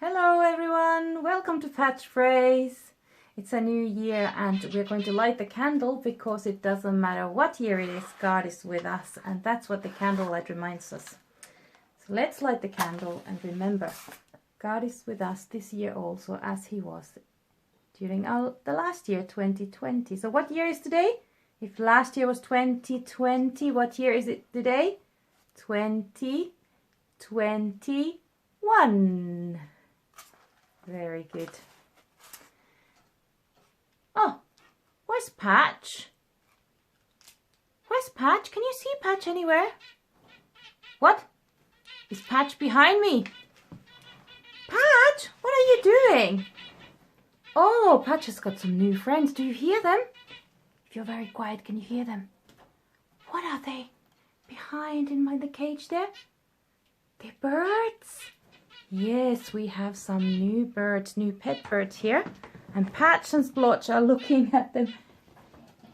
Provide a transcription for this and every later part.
Hello everyone, welcome to Patch Phrase. It's a new year and we're going to light the candle because it doesn't matter what year it is, God is with us, and that's what the candlelight reminds us. So let's light the candle and remember, God is with us this year also as He was during the last year, 2020. So what year is today? If last year was 2020, what year is it today? 2021. Very good. Oh, where's Patch? Where's Patch? Can you see Patch anywhere? What? Is Patch behind me? Patch, what are you doing? Oh, Patch has got some new friends. Do you hear them? If you're very quiet, can you hear them? What are they? Behind in the cage there? They're birds. Yes, we have some new birds, new pet birds here. And Patch and Splodge are looking at them.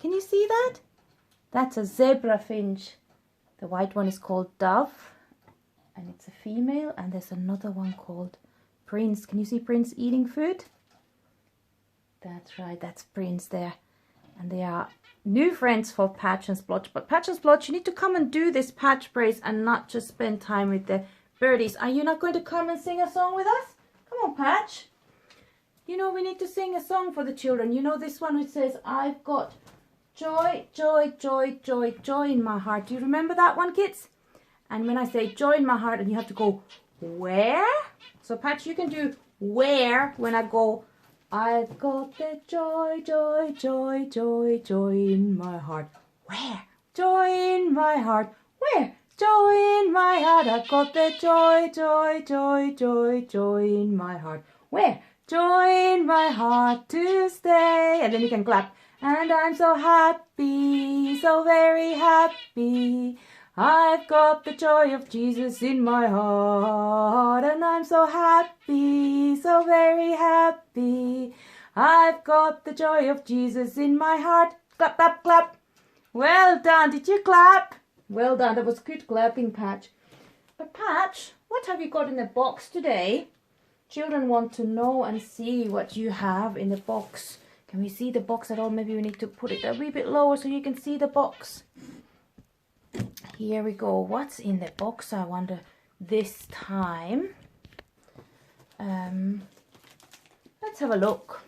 Can you see that? That's a zebra finch. The white one is called Dove. And it's a female. And there's another one called Prince. Can you see Prince eating food? That's right, that's Prince there. And they are new friends for Patch and Splodge. But Patch and Splodge, you need to come and do this Patch Phrase and not just spend time with the birdies. Are you not going to come and sing a song with us? Come on, Patch. You know, we need to sing a song for the children. You know this one which says, I've got joy, joy, joy, joy, joy in my heart. Do you remember that one, kids? And when I say joy in my heart, and you have to go, where? So, Patch, you can do where when I go, I've got the joy, joy, joy, joy, joy in my heart. Where? Joy in my heart. Where? Joy in my heart. I've got the joy, joy, joy, joy, joy in my heart. Where? Joy in my heart to stay. And then you can clap. And I'm so happy, so very happy. I've got the joy of Jesus in my heart. And I'm so happy, so very happy. I've got the joy of Jesus in my heart. Clap, clap, clap. Well done. Did you clap? Well done. That was good clapping, Patch. But Patch, what have you got in the box today? Children want to know and see what you have in the box. Can we see the box at all? Maybe we need to put it a wee bit lower so you can see the box. Here we go. What's in the box, I wonder, this time? Let's have a look.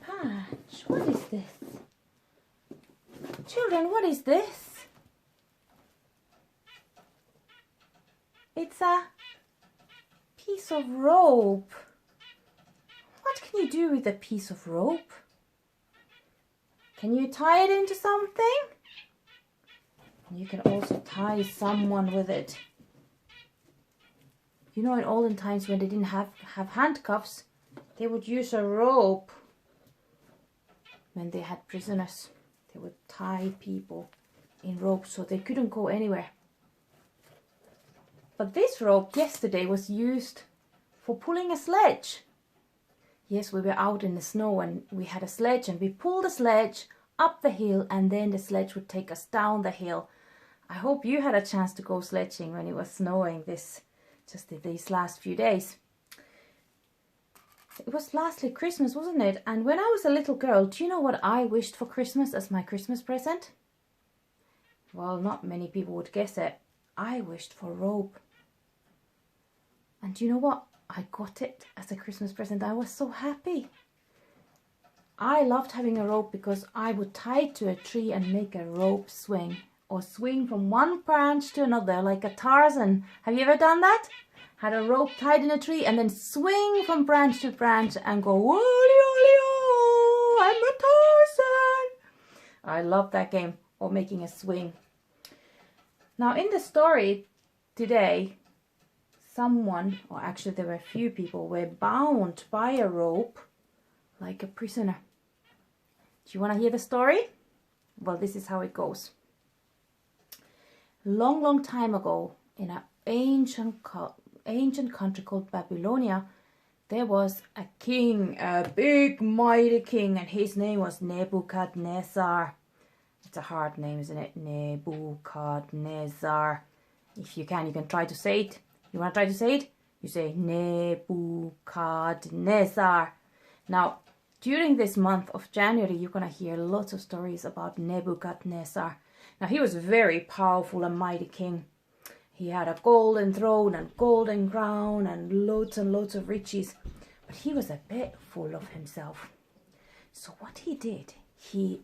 Patch, what is this? Children, what is this? It's a piece of rope. What can you do with a piece of rope? Can you tie it into something? You can also tie someone with it. You know, in olden times when they didn't have handcuffs, they would use a rope when they had prisoners. They would tie people in ropes so they couldn't go anywhere. But this rope yesterday was used for pulling a sledge. Yes, we were out in the snow and we had a sledge and we pulled the sledge up the hill and then the sledge would take us down the hill. I hope you had a chance to go sledging when it was snowing these last few days. It was lastly Christmas, wasn't it? And when I was a little girl, do you know what I wished for Christmas as my Christmas present? Well, not many people would guess it. I wished for a rope. And do you know what? I got it as a Christmas present. I was so happy. I loved having a rope because I would tie it to a tree and make a rope swing. Or swing from one branch to another like a Tarzan. Have you ever done that? Had a rope tied in a tree and then swing from branch to branch and go, "Ollie, ollie, oh, I'm a Tarzan." I love that game, or making a swing. Now in the story today, someone, or actually there were a few people, were bound by a rope like a prisoner. Do you want to hear the story? Well, this is how it goes. Long, long time ago, in an ancient country called Babylonia, there was a king, a big mighty king, and his name was Nebuchadnezzar. It's a hard name, isn't it? Nebuchadnezzar. If you can try to say it. You want to try to say it? You say Nebuchadnezzar. Now, during this month of January, you're going to hear lots of stories about Nebuchadnezzar. Now, he was a very powerful and mighty king. He had a golden throne and golden crown and loads of riches. But he was a bit full of himself. So what he did, he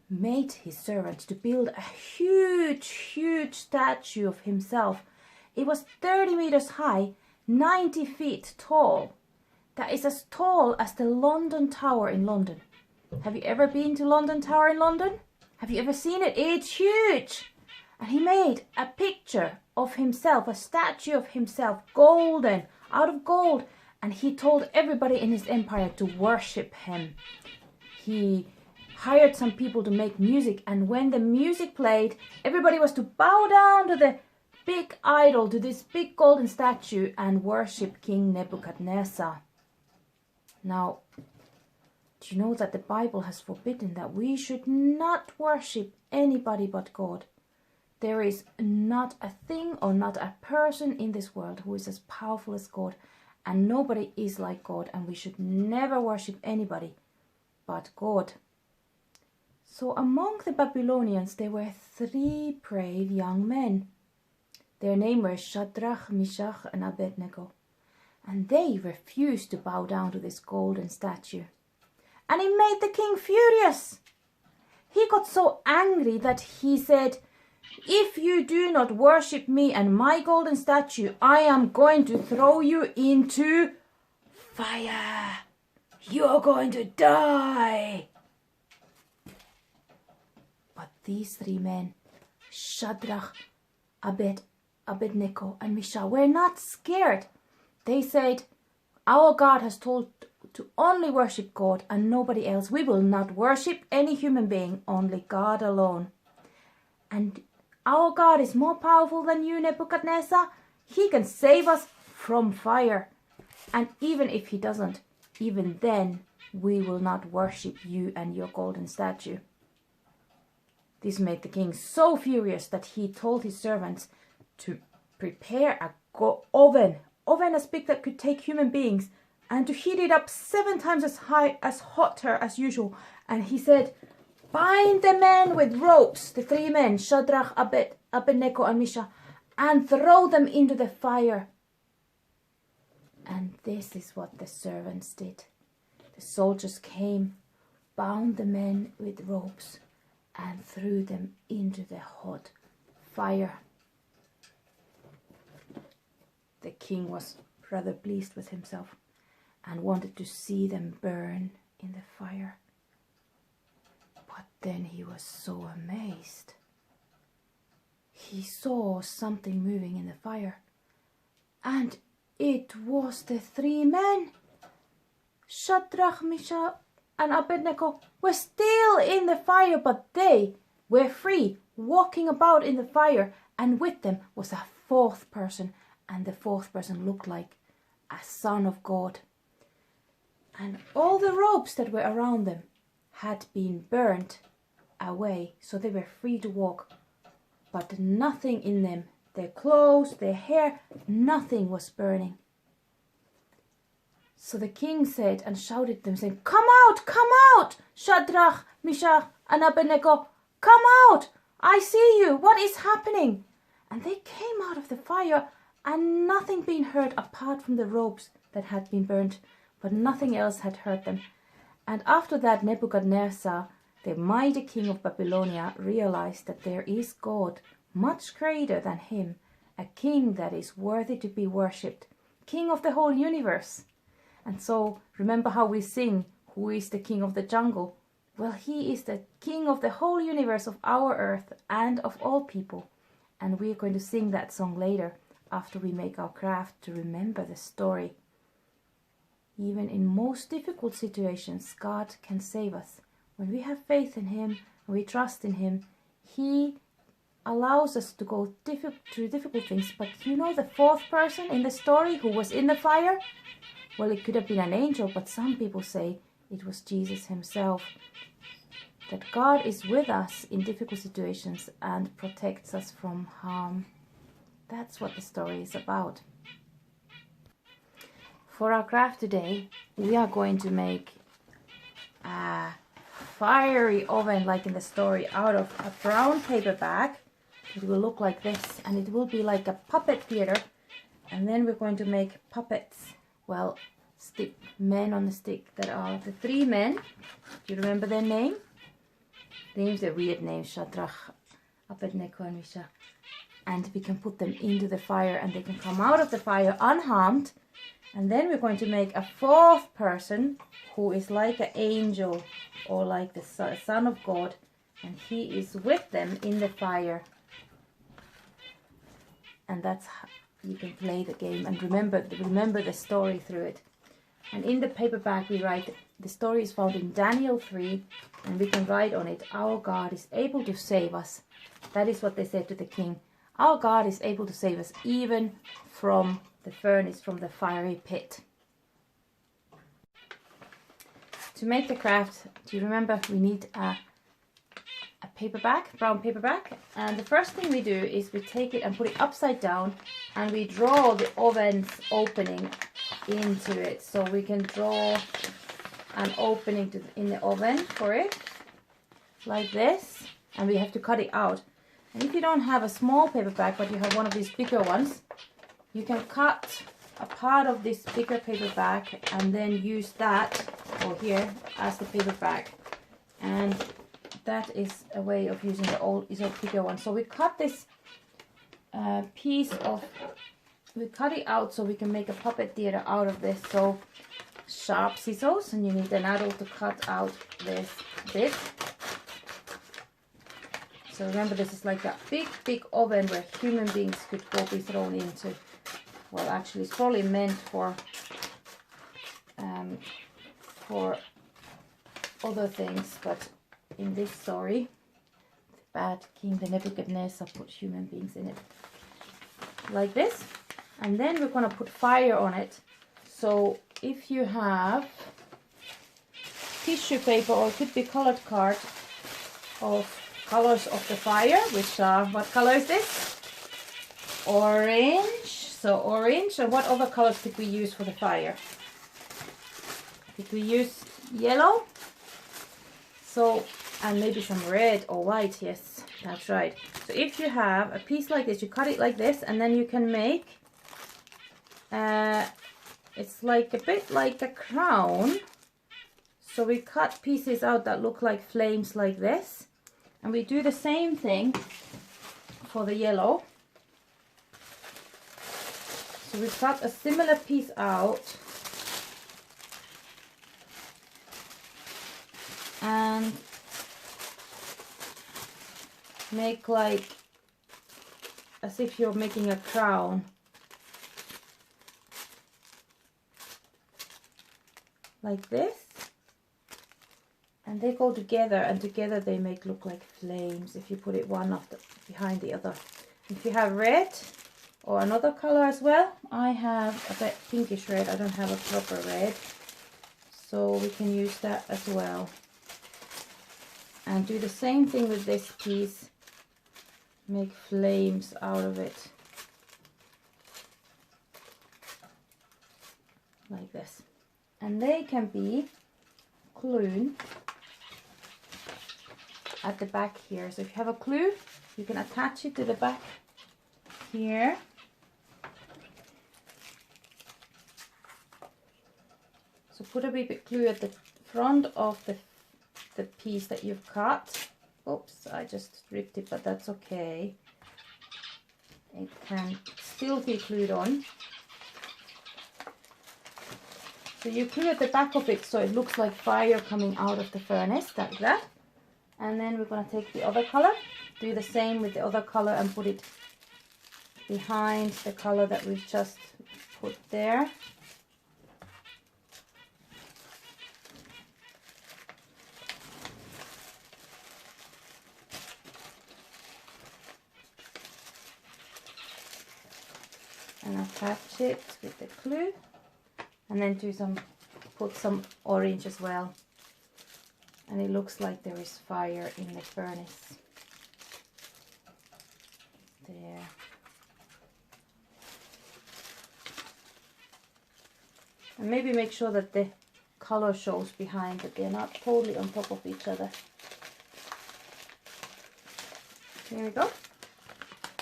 made his servants to build a huge statue of himself. It was 30 meters high, 90 feet tall. That is as tall as the London Tower in London. Have you ever been to London Tower in London? Have you ever seen it? It's huge. And he made a picture of himself, a statue of himself, golden, out of gold. And he told everybody in his empire to worship him. He hired some people to make music, and when the music played, everybody was to bow down to the big idol, to this big golden statue, and worship King Nebuchadnezzar. Now, do you know that the Bible has forbidden that we should not worship anybody but God? There is not a thing or not a person in this world who is as powerful as God, and nobody is like God, and we should never worship anybody but God. So among the Babylonians there were 3 brave young men. Their names were Shadrach, Meshach, and Abednego. And they refused to bow down to this golden statue. And it made the king furious. He got so angry that he said, "If you do not worship me and my golden statue, I am going to throw you into fire. You're going to die." But these 3 men, Shadrach, Abednego, and Meshach, were not scared. They said, "Our God has told to only worship God and nobody else. We will not worship any human being, only God alone. And our God is more powerful than you, Nebuchadnezzar. He can save us from fire. And even if he doesn't, even then we will not worship you and your golden statue." This made the king so furious that he told his servants to prepare a oven as big that could take human beings, and to heat it up 7 times as hotter as usual. And he said, "Bind the men with ropes," the 3 men, Shadrach, Abednego, and Meshach, "and throw them into the fire." And this is what the servants did. The soldiers came, bound the men with ropes, and threw them into the hot fire. The king was rather pleased with himself and wanted to see them burn in the fire. But then he was so amazed. He saw something moving in the fire, and it was the 3 men. Shadrach, Meshach, and Abednego were still in the fire, but they were free, walking about in the fire, and with them was a 4th person, and the 4th person looked like a son of God. And all the ropes that were around them had been burnt away, so they were free to walk, but nothing in them, their clothes, their hair, nothing was burning. So the king said and shouted to them, saying, come out, Shadrach, Meshach, and Abednego, come out, I see you, what is happening?" And they came out of the fire, and nothing being hurt apart from the ropes that had been burnt, but nothing else had hurt them. And after that, Nebuchadnezzar, the mighty king of Babylonia, realized that there is God much greater than him, a king that is worthy to be worshipped, king of the whole universe. And so, remember how we sing, who is the king of the jungle? Well, he is the king of the whole universe, of our earth, and of all people. And we are going to sing that song later, after we make our craft to remember the story. Even in most difficult situations, God can save us. When we have faith in him, and we trust in him, he allows us to go through difficult things. But you know the 4th person in the story who was in the fire? Well, it could have been an angel, but some people say it was Jesus himself. That God is with us in difficult situations and protects us from harm. That's what the story is about. For our craft today, we are going to make a fiery oven like in the story out of a brown paper bag. It will look like this, and it will be like a puppet theater. And then we're going to make puppets, well, stick men on the stick that are the 3 men. Do you remember their name? The names are weird names, Shadrach, Abednego and Meshach. And we can put them into the fire and they can come out of the fire unharmed. And then we're going to make a 4th person who is like an angel or like the Son of God. And he is with them in the fire. And that's how you can play the game and remember the story through it. And in the paperback we write, the story is found in Daniel 3, and we can write on it, our God is able to save us. That is what they said to the king. Our God is able to save us even from the furnace, from the fiery pit. To make the craft, do you remember we need a paperback, brown paperback, and the first thing we do is we take it and put it upside down and we draw the oven's opening into it. So we can draw an opening in the oven for it like this, and we have to cut it out. And if you don't have a small paperback but you have one of these bigger ones, you can cut a part of this bigger paperback and then use that or here as the paperback. And that is a way of using the bigger one. So we cut this we cut it out so we can make a puppet theater out of this. So sharp scissors, and you need an adult to cut out this bit. So remember, this is like a big oven where human beings could be thrown into. Well, actually it's probably meant for other things, but in this story, the bad king, the Nebuchadnezzar, put human beings in it. Like this. And then we're going to put fire on it. So if you have tissue paper, or it could be colored card of colors of the fire, which are, what color is this? Orange. So orange. And what other colors did we use for the fire? Did we use yellow? So, and maybe some red or white. Yes, that's right. So if you have a piece like this, you cut it like this, and then you can make it's like a bit like a crown. So we cut pieces out that look like flames like this, and we do the same thing for the yellow. So we cut a similar piece out and make like as if you're making a crown. Like this. And they go together, and together they look like flames if you put it one after behind the other. If you have red or another color as well, I have a bit pinkish red. I don't have a proper red, so we can use that as well. And do the same thing with this piece. Make flames out of it. Like this. And they can be glued at the back here. So if you have a glue, you can attach it to the back here. So put a wee bit glue at the front of the piece that you've cut. Oops, I just ripped it, but that's okay. It can still be glued on. So you glue at the back of it so it looks like fire coming out of the furnace, like that. And then we're going to take the other color, do the same with the other color and put it behind the color that we've just put there. And attach it with the glue. And then put some orange as well. And it looks like there is fire in the furnace. There. And maybe make sure that the color shows behind, that they're not totally on top of each other. There we go.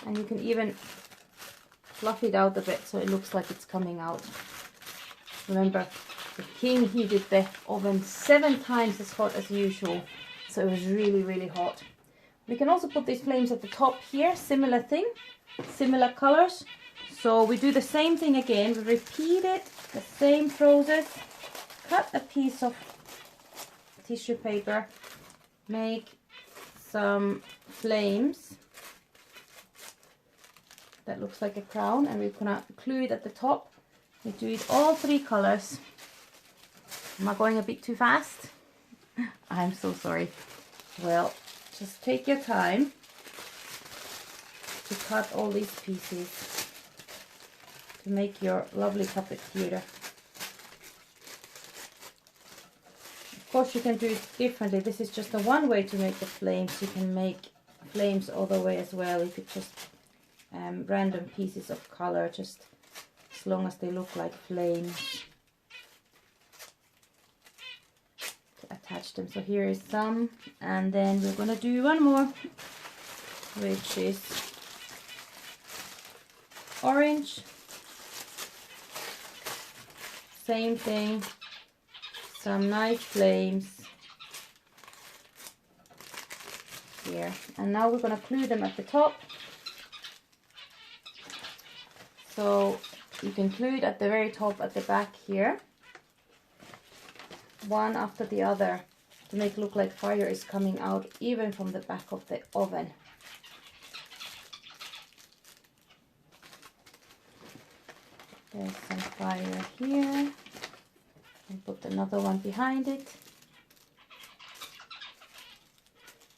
And you can even fluff it out a bit so it looks like it's coming out. Remember, the king heated the oven 7 times as hot as usual, so it was really, really hot. We can also put these flames at the top here, similar thing, similar colors. So we do the same thing again, we repeat it, the same process. Cut a piece of tissue paper, make some flames that looks like a crown, and we're gonna glue it at the top. We do it all 3 colors. Am I going a bit too fast? I'm so sorry. Well, just take your time to cut all these pieces to make your lovely puppet theater. Of course, you can do it differently. This is just the one way to make the flames. You can make flames all the way as well. You could just random pieces of color, just as long as they look like flames, to attach them. So here is some, and then we're gonna do one more, which is orange. Same thing, some nice flames here, and now we're gonna glue them at the top. So you can glue it at the very top, at the back here, one after the other, to make it look like fire is coming out even from the back of the oven. There's some fire here, and put another one behind it.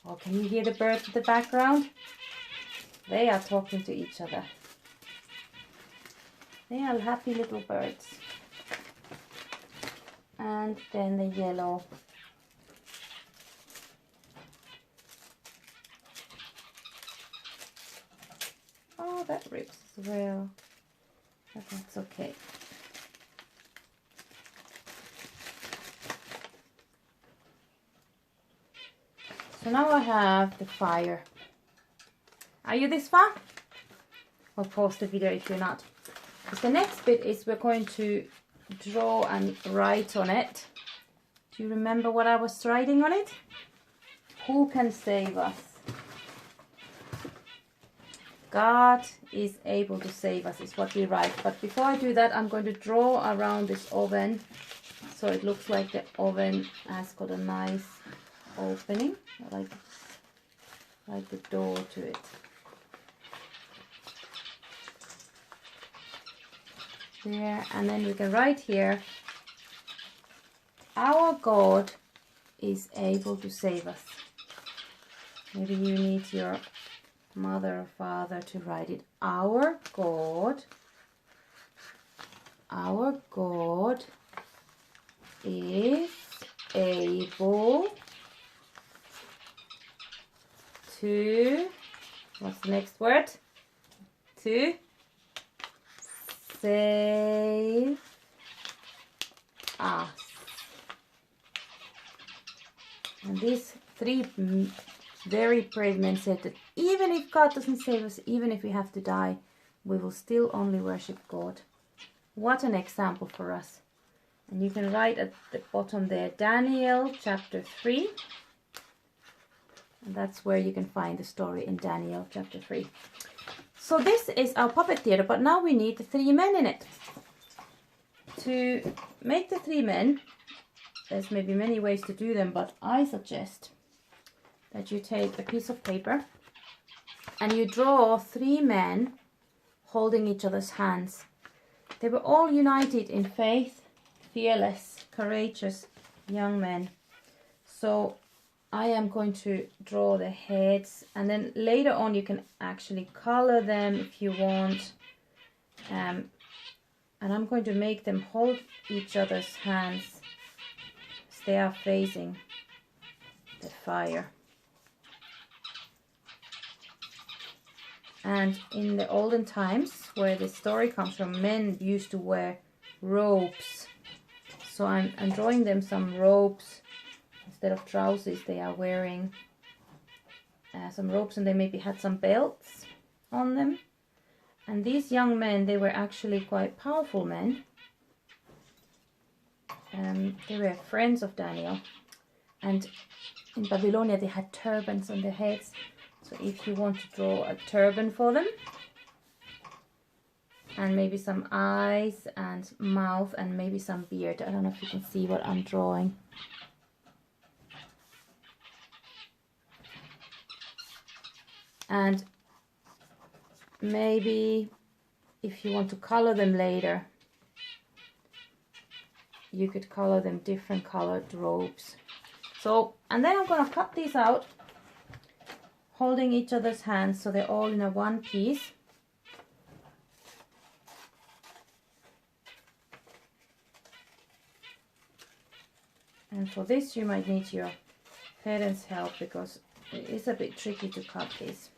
Oh, can you hear the birds in the background? They are talking to each other. They are happy little birds. And then the yellow. Oh, that rips as well. But that's okay. So now I have the fire. Are you this far? I'll pause the video if you're not. Because the next bit is we're going to draw and write on it. Do you remember what I was writing on it? Who can save us? God is able to save us is what we write. But before I do that, I'm going to draw around this oven so it looks like the oven has got a nice opening, like the door to it. There, and then we can write here, our God is able to save us. Maybe you need your mother or father to write it. Our God is able to, what's the next word? To save us. And these 3 very brave men said that even if God doesn't save us, even if we have to die, we will still only worship God. What an example for us. And you can write at the bottom there, Daniel chapter 3. And that's where you can find the story in Daniel chapter 3. So this is our puppet theater, but now we need the 3 men in it. To make the 3 men, there's maybe many ways to do them, but I suggest that you take a piece of paper and you draw 3 men holding each other's hands. They were all united in faith, fearless, courageous young men. So I am going to draw the heads, and then later on you can actually color them if you want. And I'm going to make them hold each other's hands as they are facing the fire. And in the olden times, where the story comes from, men used to wear robes So I'm drawing them some robes. Instead of trousers, they are wearing some robes, and they maybe had some belts on them. And these young men, they were actually quite powerful men. They were friends of Daniel. And in Babylonia, they had turbans on their heads. So if you want to draw a turban for them, and maybe some eyes and mouth and maybe some beard. I don't know if you can see what I'm drawing. And maybe if you want to color them later, you could color them different colored robes. So, and then I'm going to cut these out, holding each other's hands so they're all in a one piece. And for this you might need your parents' help, because it is a bit tricky to cut this.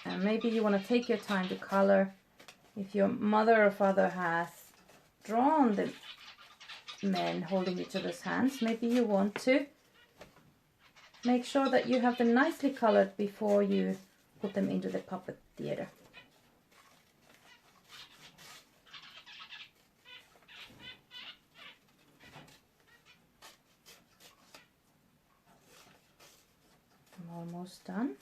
And maybe you want to take your time to color. If your mother or father has drawn the men holding each other's hands, maybe you want to make sure that you have them nicely colored before you put them into the puppet theater. I'm almost done.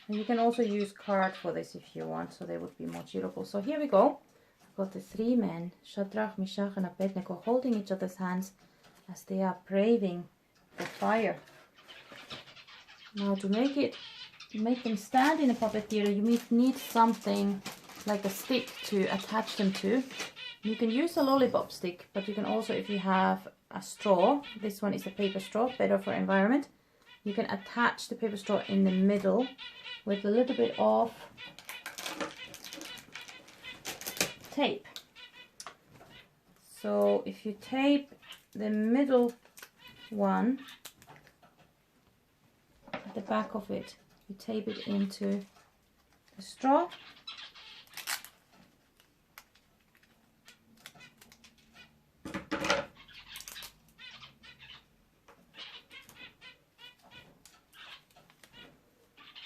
And you can also use card for this if you want, so they would be more durable. So here we go. I've got the three men, Shadrach, Meshach and Abednego, holding each other's hands as they are braving the fire. Now to make them stand in a puppet theater, you need something like a stick to attach them to. You can use a lollipop stick, but you can also, if you have a straw, this one is a paper straw, better for environment, you can attach the paper straw in the middle with a little bit of tape. So if you tape the middle one at the back of it, you tape it into the straw.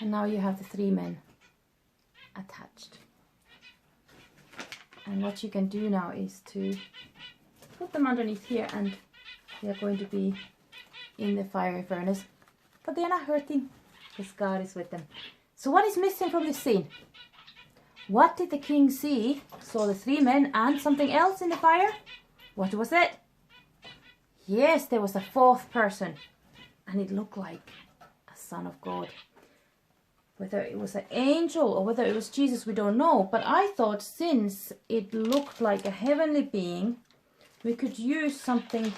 And now you have the three men attached. And what you can do now is to put them underneath here, and they are going to be in the fiery furnace. But they are not hurting, because God is with them. So what is missing from this scene? What did the king see? Saw the three men and something else in the fire? What was it? Yes, there was a fourth person. And it looked like a son of God. Whether it was an angel or whether it was Jesus, we don't know. But I thought, since it looked like a heavenly being, we could use something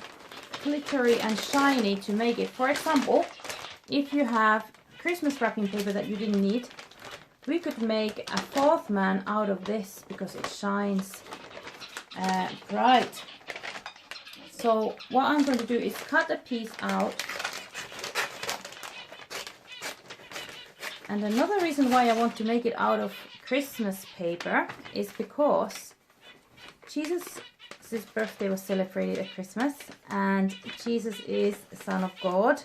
glittery and shiny to make it. For example, if you have Christmas wrapping paper that you didn't need, we could make a fourth man out of this, because it shines bright. So what I'm going to do is cut a piece out. And another reason why I want to make it out of Christmas paper is because Jesus' birthday was celebrated at Christmas, and Jesus is the Son of God,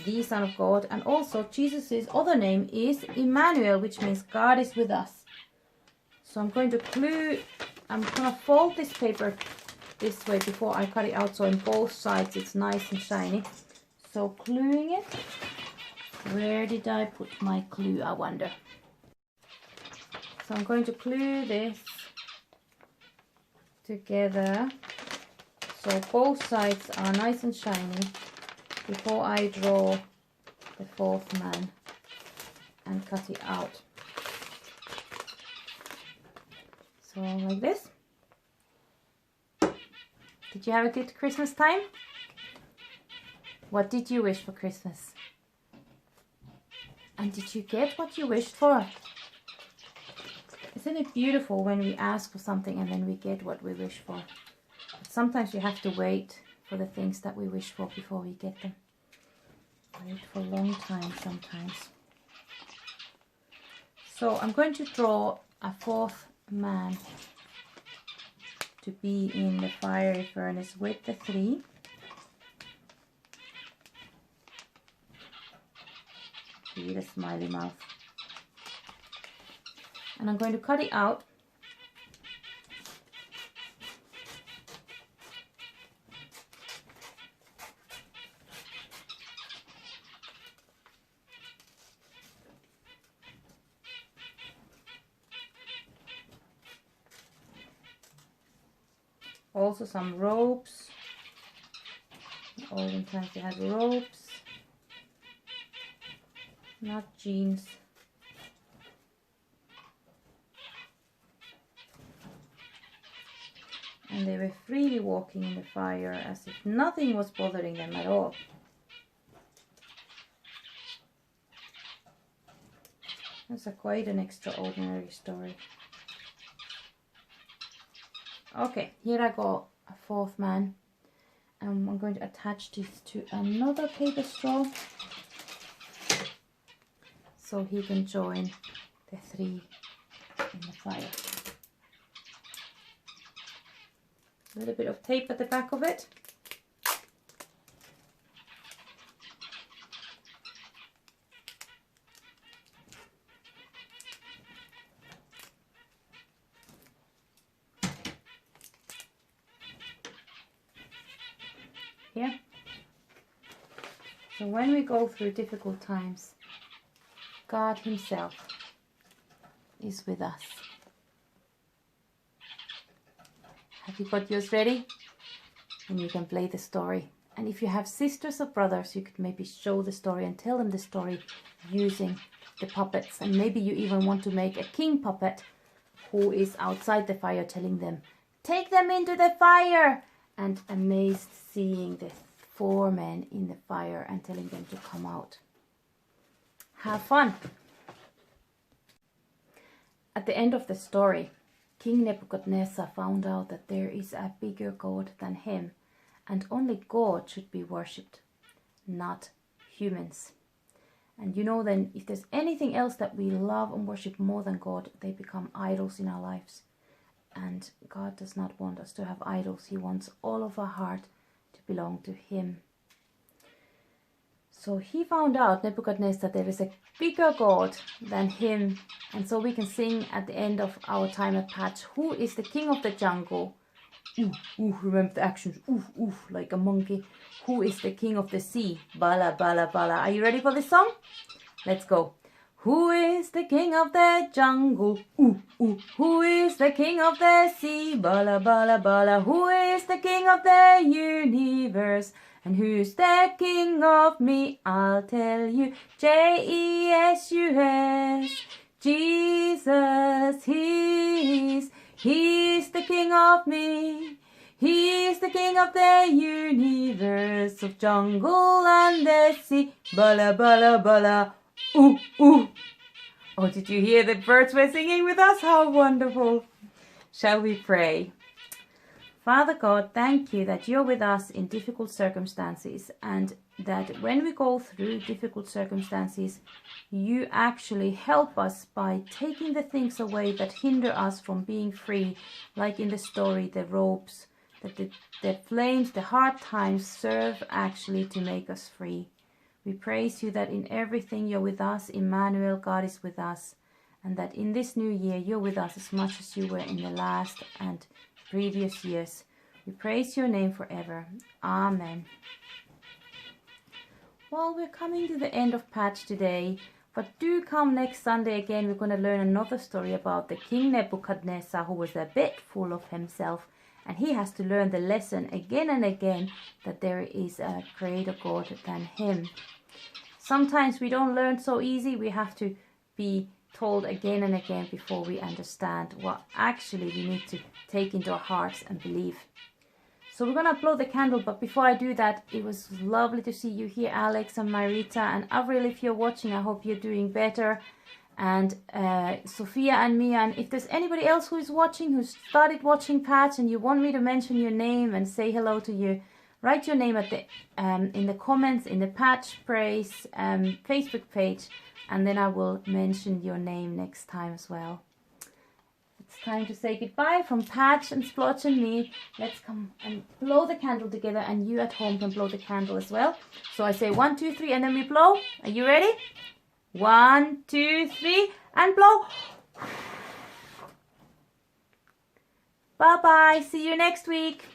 the Son of God, and also Jesus' other name is Emmanuel, which means God is with us. So I'm going to fold this paper this way before I cut it out, so on both sides it's nice and shiny. So gluing it. Where did I put my glue, I wonder? So I'm going to glue this together so both sides are nice and shiny before I draw the fourth man and cut it out. So like this. Did you have a good Christmas time? What did you wish for Christmas? And did you get what you wished for? Isn't it beautiful when we ask for something and then we get what we wish for? But sometimes we have to wait for the things that we wish for before we get them. Wait for a long time sometimes. So I'm going to draw a fourth man to be in the fiery furnace with the 3. With a smiley mouth. And I'm going to cut it out. Also some ropes. In olden times they had ropes, not jeans. And they were freely walking in the fire as if nothing was bothering them at all. That's quite an extraordinary story. Okay, here I go, a fourth man. I'm going to attach this to another paper straw so he can join the 3 in the fire. A little bit of tape at the back of it. Here. So when we go through difficult times, God Himself is with us. Have you got yours ready? And you can play the story. And if you have sisters or brothers, you could maybe show the story and tell them the story using the puppets. And maybe you even want to make a king puppet who is outside the fire telling them, take them into the fire! And amazed seeing the 4 men in the fire and telling them to come out. Have fun! At the end of the story, King Nebuchadnezzar found out that there is a bigger God than him, and only God should be worshipped, not humans. And you know then, if there's anything else that we love and worship more than God, they become idols in our lives. And God does not want us to have idols. He wants all of our heart to belong to Him. So he found out, Nebuchadnezzar, there is a bigger God than him. And so we can sing at the end of our time at Patch, who is the king of the jungle? Ooh, ooh, remember the actions. Ooh, ooh, like a monkey. Who is the king of the sea? Bala, bala, bala. Are you ready for this song? Let's go. Who is the king of the jungle? Ooh, ooh. Who is the king of the sea? Bala, bala, bala. Who is the king of the universe? And who's the king of me? I'll tell you. J-E-S-U-S. Jesus, He's the king of me. He's the king of the universe, of jungle and the sea. Bala, bala, bala. Ooh, ooh. Oh, did you hear the birds were singing with us? How wonderful. Shall we pray? Father God, thank you that you're with us in difficult circumstances, and that when we go through difficult circumstances, you actually help us by taking the things away that hinder us from being free, like in the story, the ropes, that the flames, the hard times serve actually to make us free. We praise you that in everything you're with us. Emmanuel, God is with us, and that in this new year you're with us as much as you were in the last and previous years. We praise your name forever. Amen. Well, we're coming to the end of Patch today, but do come next Sunday again. We're going to learn another story about the King Nebuchadnezzar, who was a bit full of himself, and he has to learn the lesson again and again that there is a greater God than him. Sometimes we don't learn so easy. We have to be told again and again before we understand what actually we need to take into our hearts and believe. So we're going to blow the candle, but before I do that, it was lovely to see you here, Alex and Marita and Avril. If you're watching, I hope you're doing better. and Sophia and Mia. And if there's anybody else who is watching, who started watching Patch, and you want me to mention your name and say hello to you, write your name at the in the comments in the Patch Praise Facebook page, and then I will mention your name next time as well. It's time to say goodbye from Patch and Splodge and me. Let's come and blow the candle together, and you at home can blow the candle as well. So I say 1, 2, 3, and then we blow. Are you ready? 1, 2, 3, and blow. Bye bye. See you next week.